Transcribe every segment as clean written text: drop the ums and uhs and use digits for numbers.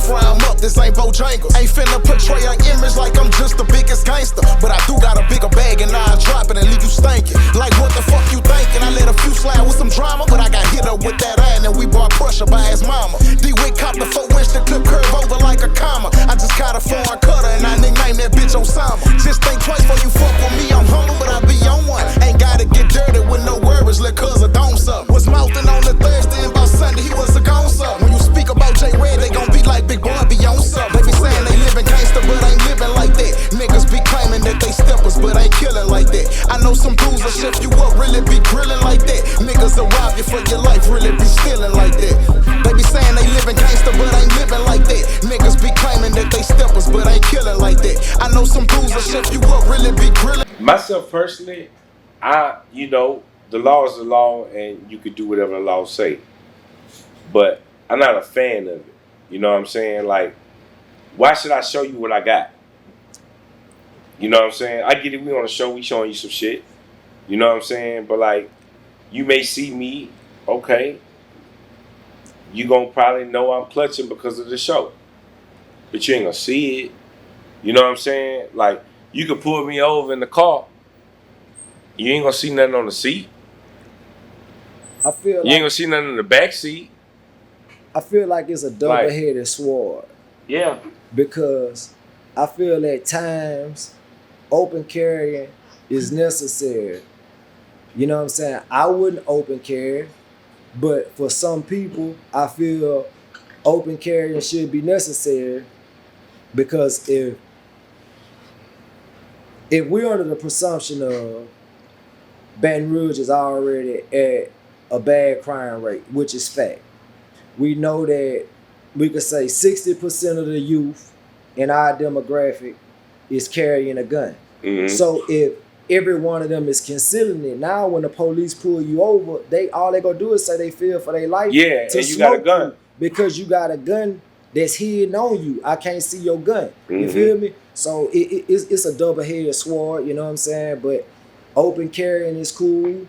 fry 'em up, this ain't Bojangles. Ain't finna portray an image like I'm just the biggest gangster. But I do got a bigger bag and now I drop it and leave you stinking. Like what the fuck you thinking? I let a few slide with some drama, but I got hit up with that iron and we brought pressure by his mama. D-Wick cop the 4-inch, the clip curve over like a comma. I just caught a foreign cutter and I nicknamed that bitch Osama. Just think twice before you fuck with me, I'm humble but I be on one. Ain't gotta get dirty with no words, let cuz a dome suck. Was mouthing on the Thursday and about Sunday he was a gone suck. When you speak about J Red, they gon' be like Big Boy be on suck. They be saying they living gangster but ain't living like that. Niggas be claiming that they steppers but ain't killing like that. I know some dudes will shift you up, really be grilling like that. Niggas will rob you for your life, really be stealing like that. They be saying they living gangster but ain't living like that. Niggas be claiming that they steppers but ain't killing like that. I know some dudes will shift you up, really be grilling. Myself personally, the law is the law and you could do whatever the law say. But I'm not a fan of it. You know what I'm saying? Like, why should I show you what I got? You know what I'm saying? I get it, we on a show, we showing you some shit. You know what I'm saying? But like, you may see me, okay. You gonna probably know I'm clutching because of the show. But you ain't gonna see it. You know what I'm saying? Like, you could pull me over in the car. You ain't gonna see nothing on the seat. I feel like, you ain't gonna see nothing in the back seat. I feel like it's a double-headed sword. Yeah. Because I feel at times open carrying is necessary. You know what I'm saying? I wouldn't open carry, but for some people, I feel open carrying should be necessary because if we're under the presumption of Baton Rouge is already at a bad crime rate, which is fact. We know that we could say 60% of the youth in our demographic is carrying a gun. Mm-hmm. So if every one of them is concealing it, now when the police pull you over, all they gonna do is say they fear for their life. Yeah, and you got a gun. Because you got a gun that's hidden on you. I can't see your gun. Mm-hmm. You feel me? So it's a double-headed sword, you know what I'm saying? But open carrying is cool.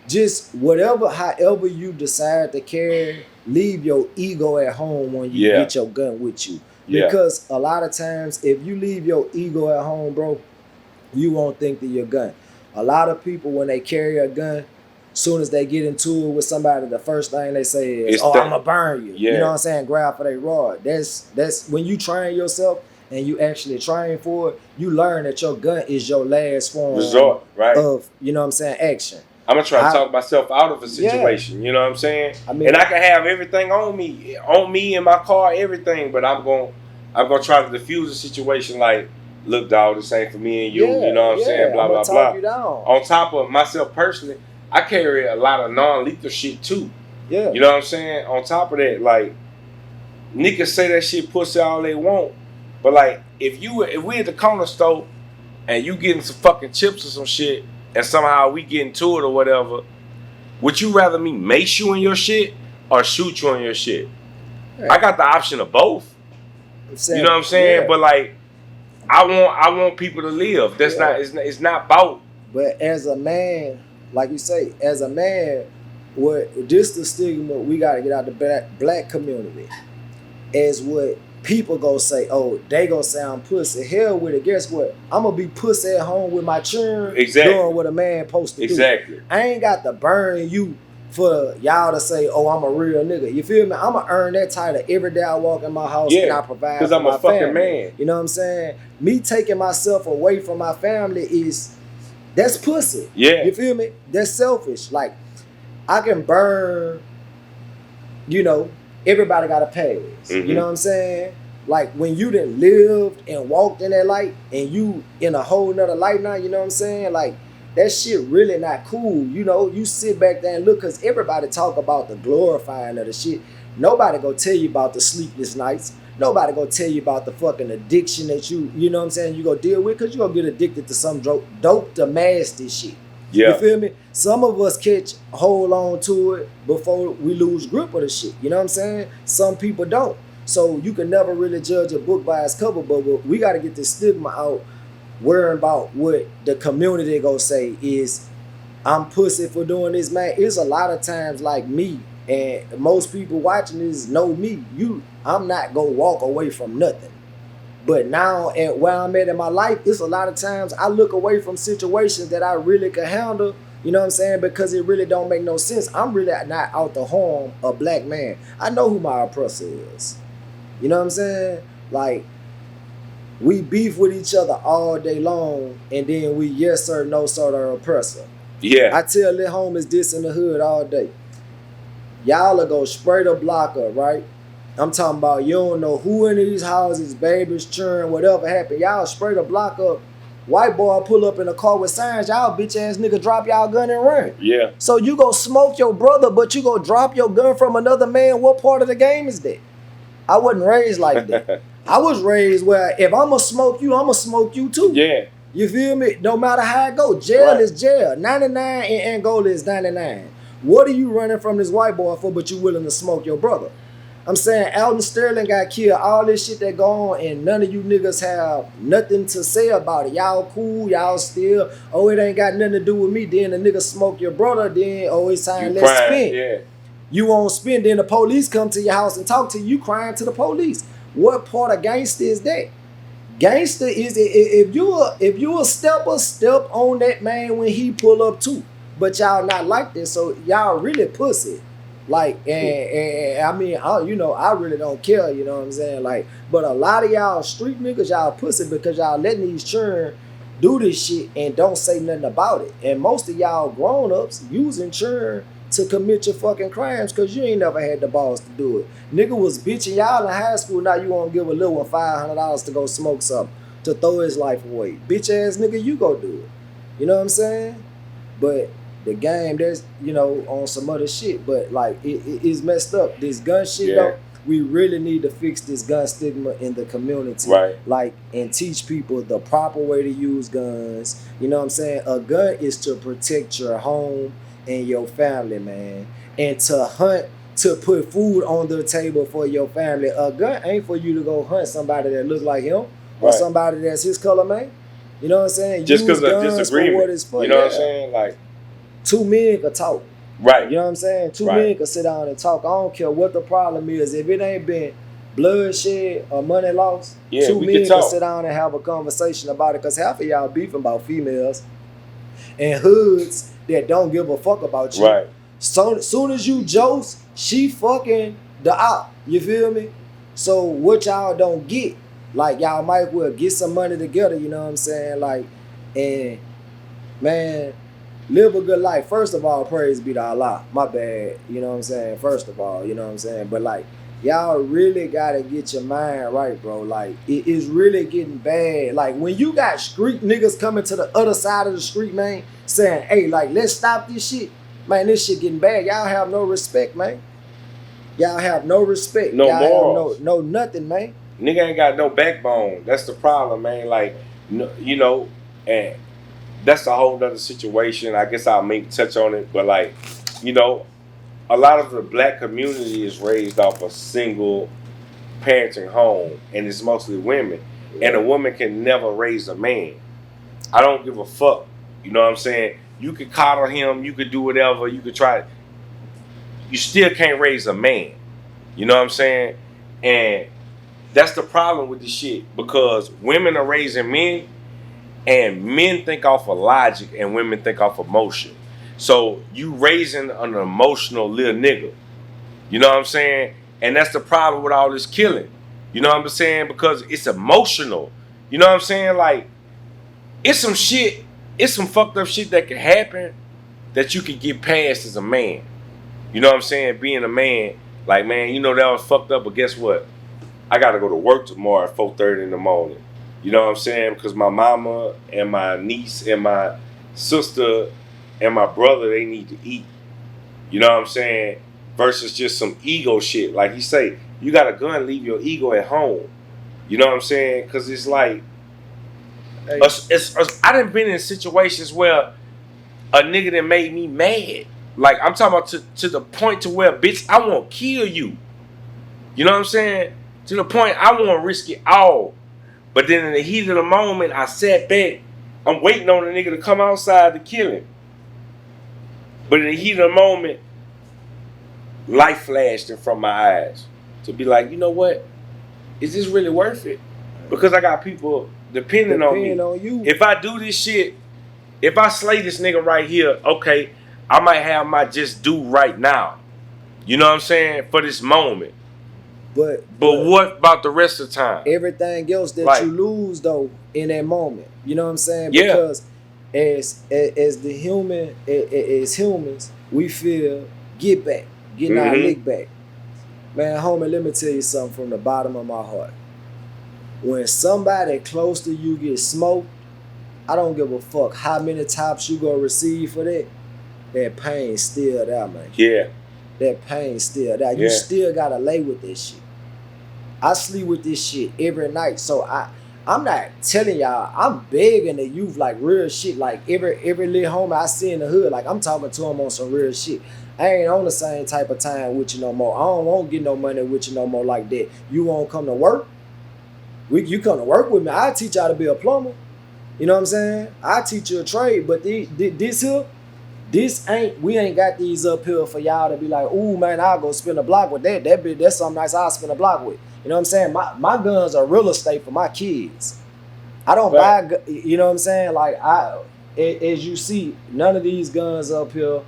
Just however you decide to carry, leave your ego at home when you get your gun with you. Because a lot of times, if you leave your ego at home, bro, you won't think that your gun. A lot of people, when they carry a gun, soon as they get into it with somebody, the first thing they say is, I'm going to burn you. Yeah. You know what I'm saying? Grab for their rod. That's when you train yourself and you actually train for it, you learn that your gun is your last form resort, right? Of, you know what I'm saying, action. I'm going to try to talk myself out of a situation, you know what I'm saying? I mean, and I can have everything on me in my car, everything, but I'm going to try to diffuse the situation like, look, dog, this ain't for me and you, you know what I'm saying? Blah, blah, blah. You down. On top of myself personally, I carry a lot of non-lethal shit too. Yeah. You know what I'm saying? On top of that, like, niggas say that shit pussy all they want, but like, if we at the corner store and you getting some fucking chips or some shit, and somehow we get into it or whatever, would you rather me mace you in your shit or shoot you on your shit? Right. I got the option of both. You know what I'm saying? Yeah. But like, I want people to live. That's not. It's not about. But as a man, like you say, as a man, this the stigma we gotta get out of the black community. Is what people go say, oh, they gonna say I'm pussy. Hell with it. Guess what? I'm gonna be pussy at home with my children doing what a man supposed to do. Exactly. I ain't got to burn you for y'all to say, oh, I'm a real nigga. You feel me? I'm gonna earn that title every day I walk in my house and I provide for my family. Because I'm a fucking man. You know what I'm saying? Me taking myself away from my family that's pussy. Yeah. You feel me? That's selfish. Like, I can burn, everybody got a pass. Mm-hmm. You know what I'm saying? Like, when you done lived and walked in that light and you in a whole nother light now, you know what I'm saying? Like, that shit really not cool. You sit back there and look, because everybody talk about the glorifying of the shit. Nobody gonna tell you about the sleepless nights. Nobody gonna tell you about the fucking addiction that you know what I'm saying, you gonna deal with, because you gonna get addicted to some dope to nasty shit. Yeah. You feel me? Some of us hold on to it before we lose grip of the shit. You know what I'm saying? Some people don't. So you can never really judge a book by its cover, but we got to get this stigma out, worrying about what the community gonna say is, I'm pussy for doing this, man. It's a lot of times like me, and most people watching this know me. I'm not gonna walk away from nothing. But now, at where I'm at in my life, it's a lot of times I look away from situations that I really can handle. You know what I'm saying? Because it really don't make no sense. I'm really not out to harm a black man. I know who my oppressor is. You know what I'm saying? Like, we beef with each other all day long, and then we yes sir, no sir, the oppressor. Yeah. I tell the homies this in the hood all day. Y'all will go spray the block up, right? I'm talking about you don't know who in these houses, babies, children, whatever happened. Y'all spray the block up. White boy pull up in a car with signs. Y'all bitch ass nigga drop y'all gun and run. Yeah. So you go smoke your brother, but you go drop your gun from another man. What part of the game is that? I wasn't raised like that. I was raised where if I'ma smoke you too. Yeah. You feel me? No matter how it go, jail Right. is jail. 99 in Angola is 99. What are you running from this white boy for, but you willing to smoke your brother? I'm saying Alton Sterling got killed, all this shit that go on, and none of you niggas have nothing to say about it. Y'all cool, y'all still, oh, it ain't got nothing to do with me. Then the nigga smoke your brother, then, oh, it's time, You let's crying. spin. Yeah. You won't spin, then the police come to your house and talk to you, crying to the police. What part of gangster is that? Gangster is if you a stepper, step on that man when he pull up too. But y'all not like this, so y'all really pussy. Like, and I mean, I really don't care, you know what I'm saying? Like, but a lot of y'all street niggas, y'all pussy because y'all letting these children do this shit and don't say nothing about it. And most of y'all grown-ups using children to commit your fucking crimes because you ain't never had the balls to do it. Nigga was bitching y'all in high school, now you want to give a little one $500 to go smoke something, to throw his life away. Bitch ass nigga, you go do it. You know what I'm saying? But the game, there's, on some other shit, but like it's messed up. This gun shit, though, we really need to fix this gun stigma in the community. Right. Like, and teach people the proper way to use guns. You know what I'm saying? A gun is to protect your home and your family, man. And to hunt, to put food on the table for your family. A gun ain't for you to go hunt somebody that look like him or somebody that's his color, man. You know what I'm saying? Just because of guns disagreement. for what it's for. You know what I'm saying? Like, two men could talk. Right. You know what I'm saying? Two men could sit down and talk. I don't care what the problem is. If it ain't been bloodshed or money lost, two men could sit down and have a conversation about it. Because half of y'all beefing about females and hoods that don't give a fuck about you. Right. So soon as you jokes, she fucking the op. You feel me? So what y'all don't get, like, y'all might well get some money together, you know what I'm saying? Like, and man, live a good life. First of all, praise be to Allah. My bad. You know what I'm saying? First of all, you know what I'm saying? But like, y'all really gotta get your mind right, bro. Like, it is really getting bad. Like, when you got street niggas coming to the other side of the street, man, saying, hey, like, let's stop this shit. Man, this shit getting bad. Y'all have no respect, man. Y'all have no respect. No y'all morals. have no nothing, man. Nigga ain't got no backbone. That's the problem, man. Like, and that's a whole nother situation. I guess I'll maybe touch on it, but like, a lot of the black community is raised off a single parenting home, and it's mostly women. And a woman can never raise a man. I don't give a fuck. You know what I'm saying? You could coddle him, you could do whatever, you could try. You still can't raise a man. You know what I'm saying? And that's the problem with this shit, because women are raising men, and men think off of logic and women think off emotion. So you raising an emotional little nigga. You know what I'm saying? And that's the problem with all this killing. You know what I'm saying? Because it's emotional. You know what I'm saying? Like, it's some shit, it's some fucked up shit that can happen that you can get past as a man. You know what I'm saying? Being a man, like, man, that was fucked up, but guess what? I gotta go to work tomorrow at 4:30 in the morning. You know what I'm saying? Because my mama and my niece and my sister and my brother, they need to eat. You know what I'm saying? Versus just some ego shit. Like you say, you got a gun, leave your ego at home. You know what I'm saying? Because it's like, I done been in situations where a nigga that made me mad. Like, I'm talking about to the point to where, bitch, I want to kill you. You know what I'm saying? To the point I want to risk it all. But then in the heat of the moment, I sat back. I'm waiting on the nigga to come outside to kill him. But in the heat of the moment, light flashed in front of my eyes. to be like, you know what? Is this really worth it? Because I got people depending on me. On you. If I do this shit, if I slay this nigga right here, okay, I might have my just do right now. You know what I'm saying? For this moment. But what about the rest of the time? Everything else that you lose though in that moment. You know what I'm saying? Yeah. Because as the human, as humans, we feel get back, getting our lick back. Man, homie, let me tell you something from the bottom of my heart. When somebody close to you gets smoked, I don't give a fuck how many tops you gonna receive for that. That pain's still there, man. Yeah. That pain's still there. You still gotta lay with this shit. I sleep with this shit every night. So I'm not telling y'all, I'm begging the youth like real shit. Like every little homie I see in the hood, like I'm talking to them on some real shit. I ain't on the same type of time with you no more. I don't want to get no money with you no more like that. You won't come to work? You come to work with me. I teach y'all to be a plumber. You know what I'm saying? I teach you a trade. But this here, we ain't got these up here for y'all to be like, ooh man, I'll go spin a block with that. That's something nice I'll spin a block with. You know what I'm saying? My guns are real estate for my kids. I don't buy, you know what I'm saying? Like as you see, none of these guns up here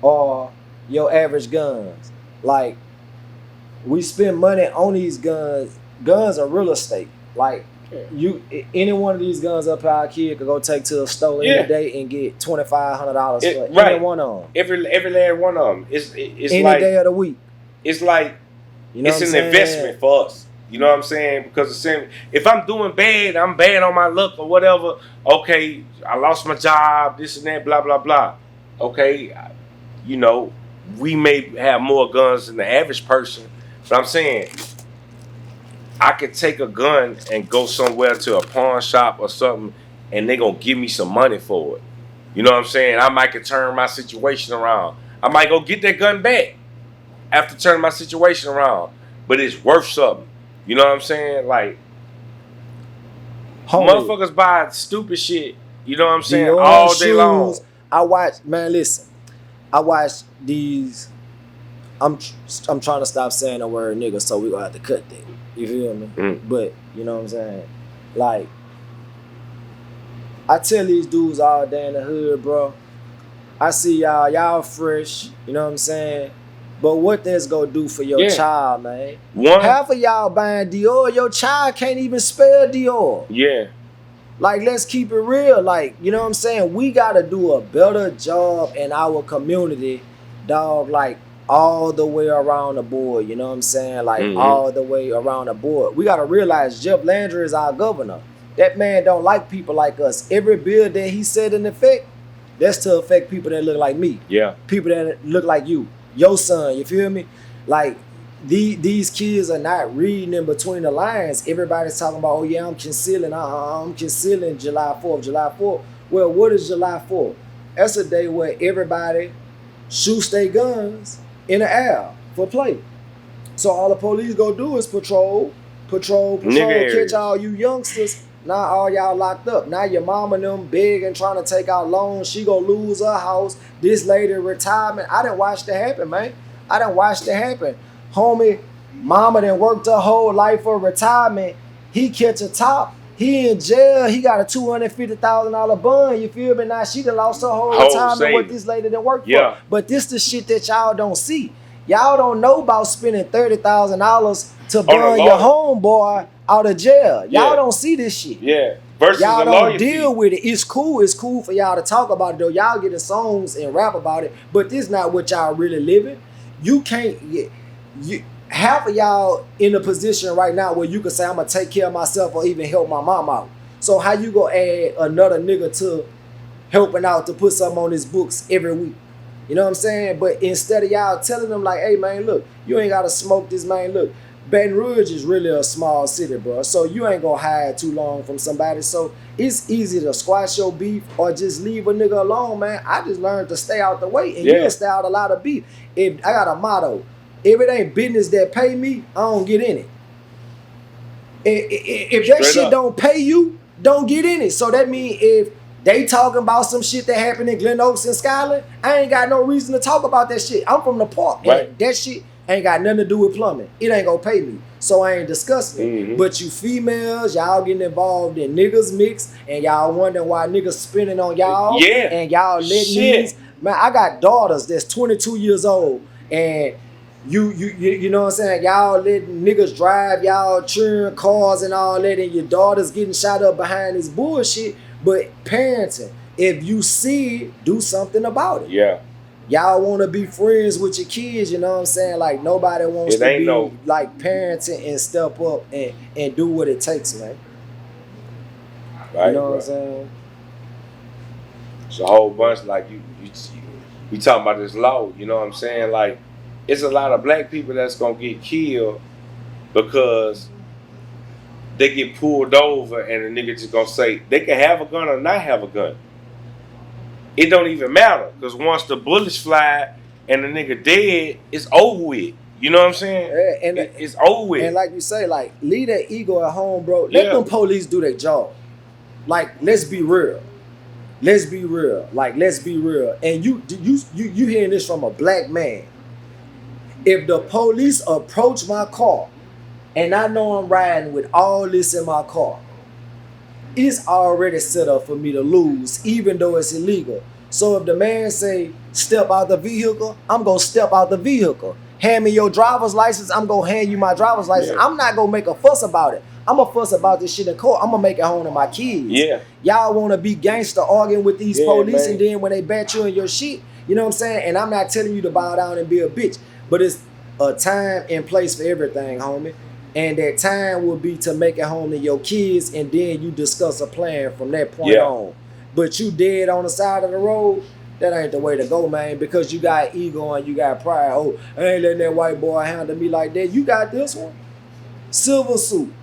are your average guns. Like we spend money on these guns. Guns are real estate. Like any one of these guns up here, our kid could go take to a store any day and get $2,500 for any one of them. Every last one of them. It's any like, day of the week. It's like it's an investment for us. You know what I'm saying? Because if I'm doing bad, I'm bad on my luck or whatever. Okay, I lost my job, this and that, blah blah blah. Okay, you know, we may have more guns than the average person, but I'm saying I could take a gun and go somewhere to a pawn shop or something, and they gonna give me some money for it. You know what I'm saying? I might could turn my situation around. I might go get that gun back after turning my situation around, but it's worth something. You know what I'm saying? Like, motherfuckers buy stupid shit. You know what I'm saying? All day long. I watch, man. Listen, I watch these. I'm trying to stop saying the word nigga, so we gonna have to cut that. You feel me? But you know what I'm saying? Like, I tell these dudes all day in the hood, bro. I see y'all fresh. You know what I'm saying? But what that's gonna do for your child, man? Half of y'all buying Dior, your child can't even spell Dior. Yeah. Like, let's keep it real. Like, you know what I'm saying? We gotta do a better job in our community, dog. Like, all the way around the board. You know what I'm saying? Like, all the way around the board. We gotta realize Jeff Landry is our governor. That man don't like people like us. Every bill that he said in effect, that's to affect people that look like me. Yeah. People that look like you. Your son, you feel me? Like, these kids are not reading in between the lines. Everybody's talking about, oh yeah, I'm concealing. I'm concealing July 4th. Well, what is July 4th? That's a day where everybody shoots their guns in the air for play. So all the police go do is patrol, catch all you youngsters. Now all y'all locked up. Now your mama and them big and trying to take out loans. She gonna lose her house. This lady retirement. I didn't watch that happen, man. I didn't watch that happen. Homie, mama done worked her whole life for retirement. He catch a top. He in jail. He got a $250,000 bond. You feel me? Now she done lost her whole retirement. What this lady done worked for. But this the shit that y'all don't see. Y'all don't know about spending $30,000 to bond your homeboy out of jail. Y'all don't see this shit. Yeah. Versus y'all don't deal with it. It's cool. It's cool for y'all to talk about it though. Y'all get in songs and rap about it, but this not what y'all really living. You can't. Half of y'all in a position right now where you can say I'm gonna take care of myself or even help my mom out. So how you gonna add another nigga to helping out to put something on his books every week? You know what I'm saying? But instead of y'all telling them like, hey man, look, you ain't gotta smoke this, man. Look, Baton Rouge is really a small city, bro. So you ain't gonna hide too long from somebody. So it's easy to squash your beef or just leave a nigga alone, man. I just learned to stay out the way, and you can stay out a lot of beef. I got a motto: if it ain't business that pay me, I don't get in it. If that shit don't pay you, don't get in it. So that means if they talking about some shit that happened in Glen Oaks and Skyland, I ain't got no reason to talk about that shit. I'm from the park. Right. And that shit, ain't got nothing to do with plumbing. It ain't gonna pay me. So I ain't discussing it. Mhm. But you females, y'all getting involved in niggas mix, and y'all wondering why niggas spinning on y'all. Yeah. And y'all letting Shit. these. Man, I got daughters that's 22 years old, and you know what I'm saying? Y'all letting niggas drive y'all cheering cars and all that, and your daughters getting shot up behind this bullshit. But parenting, if you see it, do something about it. Yeah. Y'all want to be friends with your kids, you know what I'm saying? Like, nobody wants It to ain't be no- like parenting and step up and do what it takes, man. Right, You know what bro. I'm saying? It's a whole bunch like we talking about this law, you know what I'm saying? Like, it's a lot of black people that's gonna get killed because they get pulled over and the nigga just gonna say they can have a gun or not have a gun. It don't even matter because once the bullets fly and the nigga dead, it's over with. You know what I'm saying? Yeah, and It's over with. And like you say, like, leave that ego at home, bro. Let Yeah. them police do their job. Like, let's be real. Let's be real. Like, let's be real. And you hearing this from a black man. If the police approach my car and I know I'm riding with all this in my car, it's already set up for me to lose, even though it's illegal. So if the man say, step out the vehicle, I'm going to step out the vehicle. Hand me your driver's license, I'm going to hand you my driver's license. Yeah. I'm not going to make a fuss about it. I'm going to fuss about this shit in court. I'm going to make it home to my kids. Yeah. Y'all want to be gangster arguing with these Yeah, police, man. and then when they bat you in your shit, you know what I'm saying? And I'm not telling you to bow down and be a bitch, but it's a time and place for everything, homie. And that time will be to make it home to your kids, and then you discuss a plan from that point Yeah. on. But you dead on the side of the road, that ain't the way to go, man, because you got ego and you got pride. Oh, I ain't letting that white boy handle me like that. You got this one. Silver suit.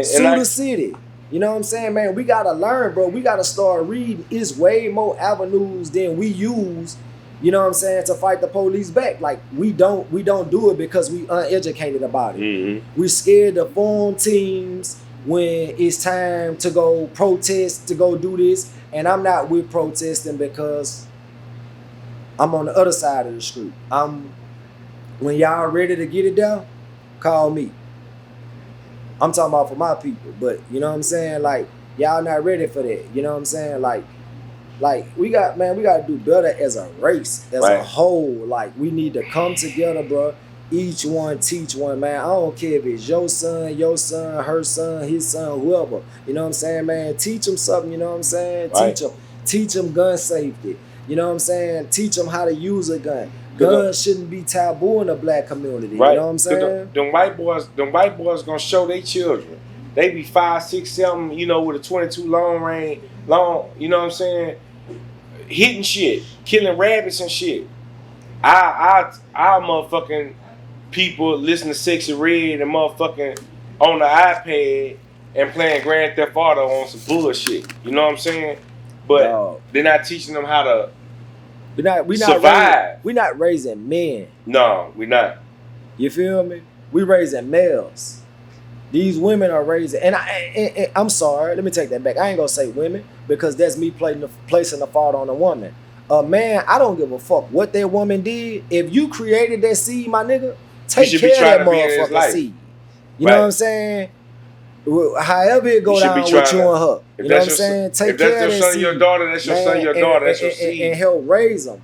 Sue the city. You know what I'm saying, man? We gotta learn, bro. We gotta start reading. It's way more avenues than we use, you know what I'm saying, to fight the police back. Like, we don't do it because we uneducated about it. Mm-hmm. We scared to form teams when it's time to go protest, to go do this. And I'm not with protesting because I'm on the other side of the street. When y'all ready to get it down, call me. I'm talking about for my people, but you know what I'm saying? Like, y'all not ready for that. You know what I'm saying? Like we got to do better as a race, as a Right. whole. Like, we need to come together, bro. Each one teach one, man. I don't care if it's your son, her son, his son, whoever. You know what I'm saying, man? Teach them something, you know what I'm saying? Right. Teach them gun safety. You know what I'm saying? Teach them how to use a gun. Guns shouldn't be taboo in the black community. Right. You know what I'm saying? Them white boys gonna show their children. They be 5, 6, 7, you know, with a 22 long range, you know what I'm saying? Hitting shit, killing rabbits and shit. I motherfucking people listen to Sexy Red and motherfucking on the iPad and playing Grand Theft Auto on some bullshit. You know what I'm saying? But Dog. they're not teaching them how to We survive. We're not raising men. No, we're not. You feel me? We raising males. These women are raising, and I'm sorry, let me take that back. I ain't gonna say women because that's me placing the fault on a woman. A man, I don't give a fuck what that woman did. If you created that seed, my nigga, take should be care of that trying to be in his motherfucking life. seed. You know Right. what I'm saying? However it go You should be down with trying you to- and her. If You know what I'm that's saying? your, Take if care that's of your that son, your seed. daughter, that's your son, your daughter, that's your seed. And help raise them.